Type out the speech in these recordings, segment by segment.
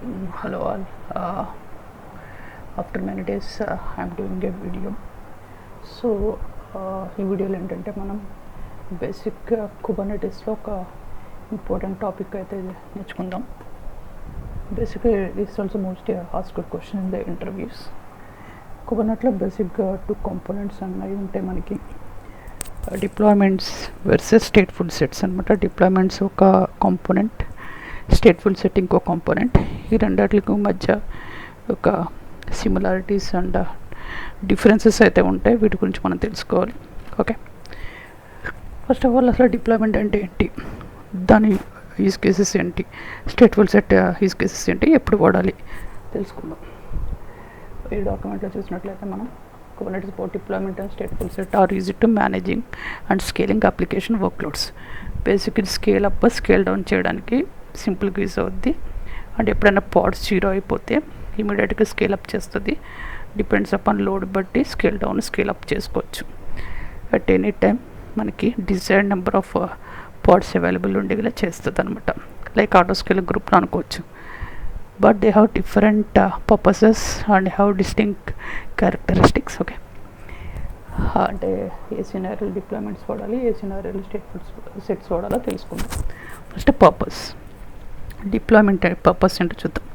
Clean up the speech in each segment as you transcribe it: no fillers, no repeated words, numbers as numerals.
Hello all. After many days I'm doing a video. So ఈ వీడియోలో ఏంటంటే మనం బేసిక్ కుబర్నెటిస్లో ఒక ఇంపార్టెంట్ టాపిక్ అయితే నేర్చుకుందాం. బేసిక్గా this also most asked question in the interviews. కుబర్నెట్లో బేసిక్గా 2 కాంపోనెంట్స్ అన్నవి ఉంటాయి మనకి. డిప్లాయ్మెంట్స్ వర్సెస్ స్టేట్ఫుల్ సెట్స్ అనమాట. డిప్లాయ్మెంట్స్ ఒక కాంపోనెంట్, స్టేట్ఫుల్ సెట్ ఇంకో కాంపోనెంట్. ఈ రెండిట్లకు మధ్య ఒక సిమిలారిటీస్ అండ్ డిఫరెన్సెస్ అయితే ఉంటాయి. వీటి గురించి మనం తెలుసుకోవాలి. ఓకే, ఫస్ట్ ఆఫ్ ఆల్ అసలు డిప్లాయ్మెంట్ అంటే ఏంటి, దాని యూజ్ కేసెస్ ఏంటి, స్టేట్ఫుల్ సెట్ యూజ్ కేసెస్ ఏంటి, ఎప్పుడు వాడాలి తెలుసుకుందాం. ఈ డాక్యుమెంట్లో చూసినట్లయితే మనం Kubernetes both deployment and StatefulSet are used to managing and scaling application workloads. Basically scale up scale down చేయడానికి సింపుల్గా యూజ్ అవుద్ది. అండ్ ఎప్పుడైనా పాడ్స్ జీరో అయిపోతే ఇమీడియట్గా స్కేల్ అప్ చేస్తుంది. డిపెండ్స్ అపాన్ లోడ్ బట్టి స్కేల్ డౌన్ స్కేల్ అప్ చేసుకోవచ్చు. At any time మనకి desired number of pods available ఉండేలా చేస్తుంది అనమాట. లైక్ ఆటో స్కేల్ గ్రూప్లో అనుకోవచ్చు. But they have different purposes and have distinct characteristics. Okay, అంటే ఏ సినారియల్ డిప్లాయ్మెంట్స్ వాడాలి, ఏ సినారియల్ స్టేట్ఫుల్ సెట్స్ వాడాలో తెలుసుకుందాం. First purpose. డిప్లాయ్మెంట్ పర్పస్ ఏంటో చూద్దాం.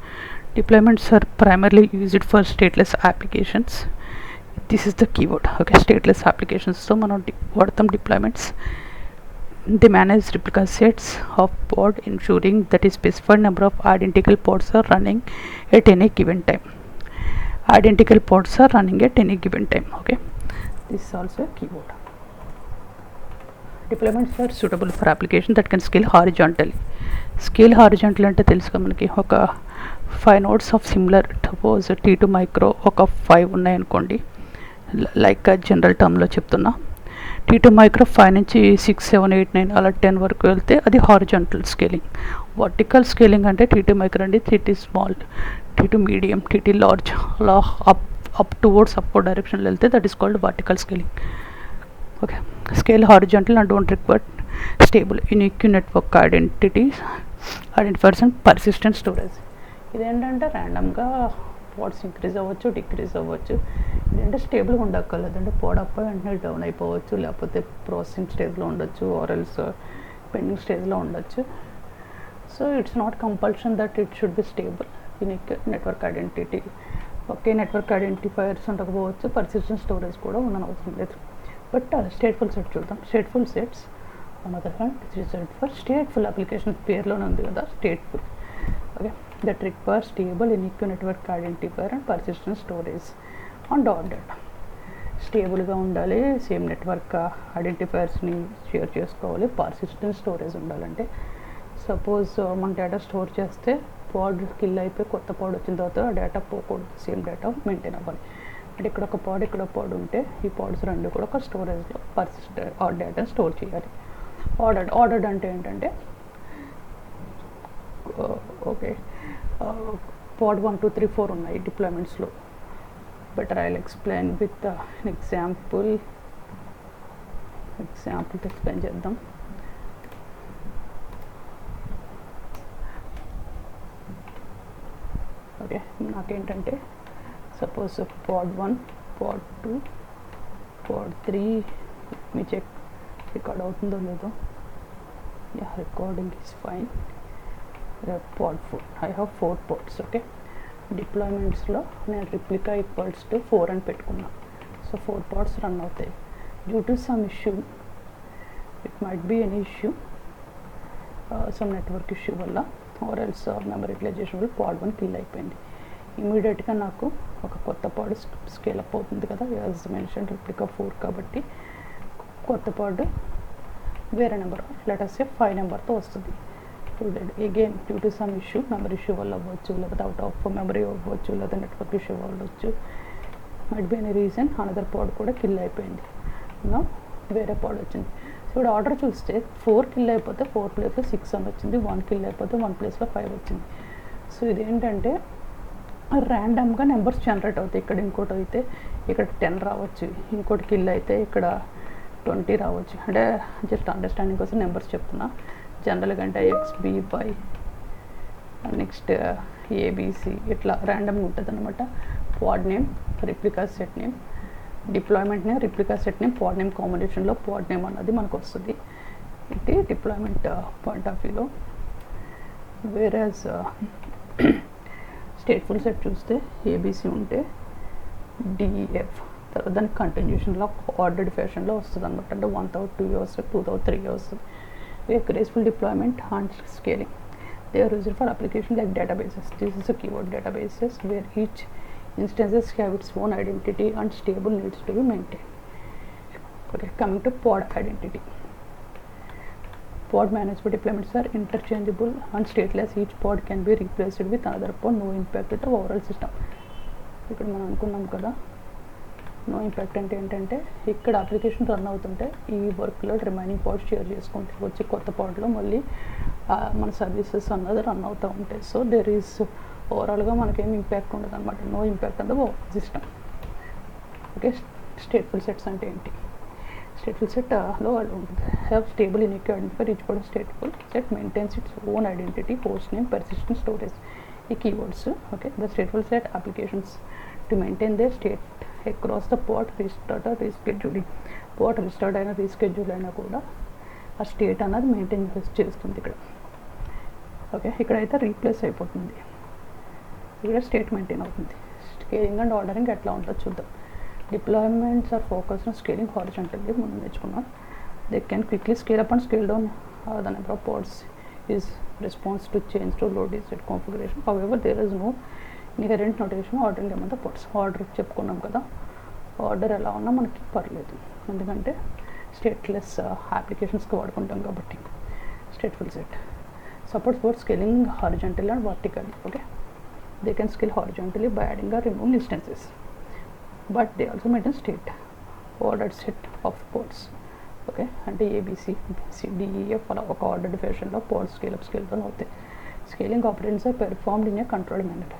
Deployments are primarily used for stateless applications. This is the keyword. Okay, stateless అప్లికేషన్స్తో మనం వాడతాం deployments. They manage replica sets of pod, ensuring that a specified number of identical pods are running at any given time. Identical pods are running at any given time. Okay, this is also a keyword. Deployments are suitable for application that can scale horizontally. Scale horizontal అంటే తెలుసుగా మనకి. ఒక 5 nodes of similar, suppose T2 micro ఒక 5 ఉన్నాయనుకోండి, like general టర్మ్లో చెప్తున్నా. T2 micro 5 నుంచి 6, 7, 8, 9 అలా 10 వరకు వెళ్తే అది హారిజాంటల్ స్కేలింగ్. వర్టికల్ స్కేలింగ్ అంటే T2 మైక్రో అండి, T2 small, T2 medium, T2 large, అలా అప్ టువర్డ్స్ అప్వర్డ్ డైరెక్షన్లో వెళ్తే that is called vertical scaling. Okay, scale horizontal and don't require stable unique network identifiers and persistent storage. ఇదేంటంటే ర్యాండమ్గా pads increase అవ్వచ్చు, decrease అవ్వచ్చు. ఇదంటే స్టేబుల్గా ఉండక్కర్లేదు. అంటే పాడ్ అప్ వెంటనే డౌన్ అయిపోవచ్చు, లేకపోతే ప్రాసెసింగ్ స్టేజ్లో ఉండొచ్చు, ఆర్ఎల్స్ పెండింగ్ స్టేజ్లో ఉండొచ్చు. So it's not compulsion that it should be stable. Unique network identity, okay network identifiers ఉండకపోవచ్చు, పర్సిస్టెంట్ స్టోరేజ్ కూడా ఉండనవసరం లేదు. బట్ స్టేట్ఫుల్ సెట్ చూద్దాం. Stateful sets on other hand reserved for stateful application. పేరులోనే ఉంది కదా stateful. Okay, that requires stable unique network identifier and persistent storage on data. స్టేబుల్గా ఉండాలి, same network ఐడెంటిఫైర్స్ని share చేసుకోవాలి, పర్సిస్టెంట్ స్టోరేజ్ ఉండాలంటే సపోజ్ మన data store చేస్తే పాడ్ కిల్ అయిపోయి కొత్త పాడ్ వచ్చిన తర్వాత ఆ డేటా పోకూడదు, సేమ్ డేటా మెయింటైన్ అవ్వాలి. అంటే ఇక్కడ ఒక పాడ్ ఇక్కడ పాడ్ ఉంటే ఈ పాడ్స్ రెండు కూడా ఒక స్టోరేజ్లో పర్సిస్టెంట్ ఆ డేటాని స్టోర్ చేయాలి. ఆర్డర్డ్ అంటే ఏంటంటే ఓకే, పాడ్ 1, 2, 3, 4 ఉన్నాయి డిప్లాయ్మెంట్స్లో. Better I'll explain with example explain చేద్దాం. ఓకే, నాకేంటంటే సపోజ్ పాడ్ 1, పాడ్ 2, పాడ్ 3 మీ చెక్ రికార్డ్ అవుతుందో లేదో. Yeah, recording is fine. pod 4, I have 4 pods. Okay, డిప్లాయ్మెంట్స్లో నేను replica ఈక్వల్స్ టు 4 అని పెట్టుకున్నా. సో 4 pods రన్ అవుతాయి. Due to some issue, it might be any issue, some network issue వల్ల or else memory utilisation వల్ల pod 1 kill అయిపోయింది. ఇమీడియట్గా నాకు ఒక కొత్త పాడ్ స్కేల్ అప్ అవుతుంది కదా, యాజ్ మెన్షన్ replica 4 కాబట్టి కొత్త పాడ్ వేరే నెంబర్ లెట్ us say 5 నెంబర్తో వస్తుంది. Again due to some issue, memory issue వల్ల అవ్వచ్చు, లేకపోతే అవుట్ ఆఫ్ మెమరీ అవ్వచ్చు, లేదా నెట్వర్క్ ఇష్యూ అవ్వచ్చు, might be any reason another pod కూడా కిల్ అయిపోయింది. వేరే పాడ్ వచ్చింది. సో ఇప్పుడు ఆర్డర్ చూస్తే 4 కిల్ అయిపోతే 4 ప్లేస్లో 6 అని వచ్చింది, 1 కిల్ అయిపోతే 1 ప్లేస్లో 5 వచ్చింది. సో ఇదేంటంటే ర్యాండమ్గా నెంబర్స్ జనరేట్ అవుతాయి. ఇక్కడ ఇంకోటి అయితే ఇక్కడ 10 రావచ్చు, ఇంకోటి కిల్ అయితే ఇక్కడ 20 రావచ్చు. అంటే జస్ట్ అండర్స్టాండింగ్ కోసం నెంబర్స్ చెప్తున్నా. జనరల్గా అంటే XB by నెక్స్ట్ ఏబిసి ఇట్లా ర్యాండమ్గా ఉంటుంది అనమాట. Pod name, replica set name, deployment name, replica set name, pod name కాంబినేషన్లో పాడ్ నేమ్ అన్నది మనకు వస్తుంది. ఇది డిప్లాయ్మెంట్ పాయింట్ ఆఫ్ వ్యూలో. వేరేస్ స్టేట్ఫుల్ సెట్ చూస్తే ఏబిసి ఉంటే డిఎఫ్ తర్వాత దానికి కంటిన్యూషన్లో ఆర్డర్డ్ ఫ్యాషన్లో వస్తుంది అనమాట. అంటే 1000, 2 years, 2000, 3 years. Graceful deployment and scaling. They are used for applications like databases. This is a keyword, databases, where each instances have its own identity and stable needs to be maintained. Okay, coming to pod identity. Pod management deployments are interchangeable and stateless. Each pod can be replaced with another pod, no impact with the overall system. ఇక్కడ మనం అనుకున్నాం కదా, no impact అంటే ఏంటంటే ఇక్కడ application run అవుతుంటే ఈ వర్క్లో రిమైనింగ్ పాడ్స్ షేర్ చేసుకుంటే వచ్చి కొత్త పాడ్లో మళ్ళీ మన సర్వీసెస్ అన్నది రన్ అవుతూ ఉంటాయి. సో దెర్ ఈస్ ఓవరాల్గా మనకేం ఇంపాక్ట్ ఉండదు అనమాట. No impact on the system. Okay, stateful sets అంటే ఏంటి? స్టేట్ఫుల్ సెట్లో ఉంటుంది. Have stable unique identifier. Each pod stateful set maintains its own identity, host name, persistent storage. ఈ keywords. Okay, the stateful set applications to maintain they state across the pod restart or rescheduling. Pod restart అయినా reschedule అయినా కూడా ఆ state అన్నది maintain చేస్తుంది ఇక్కడ. Okay, ఇక్కడైతే replace అయిపోతుంది, ఇక్కడ స్టేట్ మెయింటైన్ అవుతుంది. స్కేలింగ్ అండ్ ఆర్డరింగ్ ఎట్లా ఉంటుందో చూద్దాం. Deployments are focus on scaling horizontally. మనం నేర్చుకున్నాం. They can quickly scale up and scale down the number of pods is response to change to low digit configuration. However, there is no inherent notation ordering among the pods. Order చెప్పుకున్నాం కదా, order ఎలా ఉన్నా మనకి పర్లేదు, ఎందుకంటే stateless అప్లికేషన్స్కి వాడుకుంటాం కాబట్టి. Stateful set supports both scaling horizontally and vertically. Okay, they can scale horizontally by adding or removing instances, but they also maintain state ordered set of pods. Okay, అంటే ఏబిసి డిఈఎఫ్ అలా ఒక ఆర్డర్డ్ ఫ్యాషన్లో pod scale up scale down అవుతాయి. Scaling operations are performed in a controlled manner,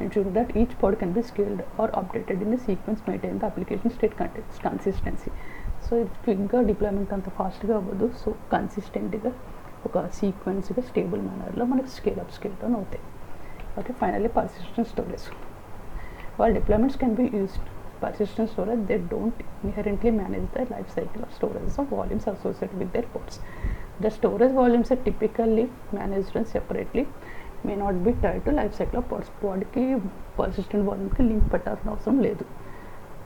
ensuring that each pod can be scaled or updated in a sequence maintain the application state consistency. So ఇది క్విక్గా deployment అంత ఫాస్ట్గా అవ్వదు. So కన్సిస్టెంట్గా ఒక సీక్వెన్స్గా stable మేనర్లో మనకి scale up scale down అవుతాయి. Okay, finally persistent storage. While deployments can be used persistent storage, they don't inherently manage the life cycle of storage of volumes associated with their pods. The storage volumes are typically managed and separately, may not be tied to life cycle of pods. Pod ki persistent volume ki link పెట్టాల్సిన అవసరం లేదు,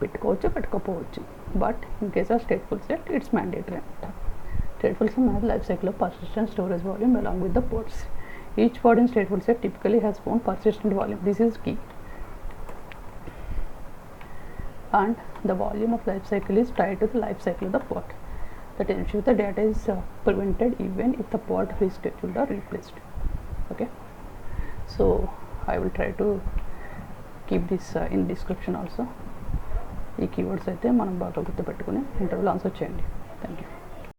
పెట్టుకోవచ్చు పెట్టుకోపోవచ్చు. But in case of stateful set it's mandatory అంట. Stateful set manage life cycle of persistent storage volume along with the pods. Each pod in stateful set typically has own persistent volume. This is key. And the volume of life cycle is tied to the life cycle of the pod. That ensures the data is prevented even if the pod rescheduled or replaced. Okay, so I will try to keep this in description also. ఈ keywords అయితే మనం బాగా గుర్తుపెట్టుకుని ఇంటర్వ్యూలో answer చేయండి. Thank you.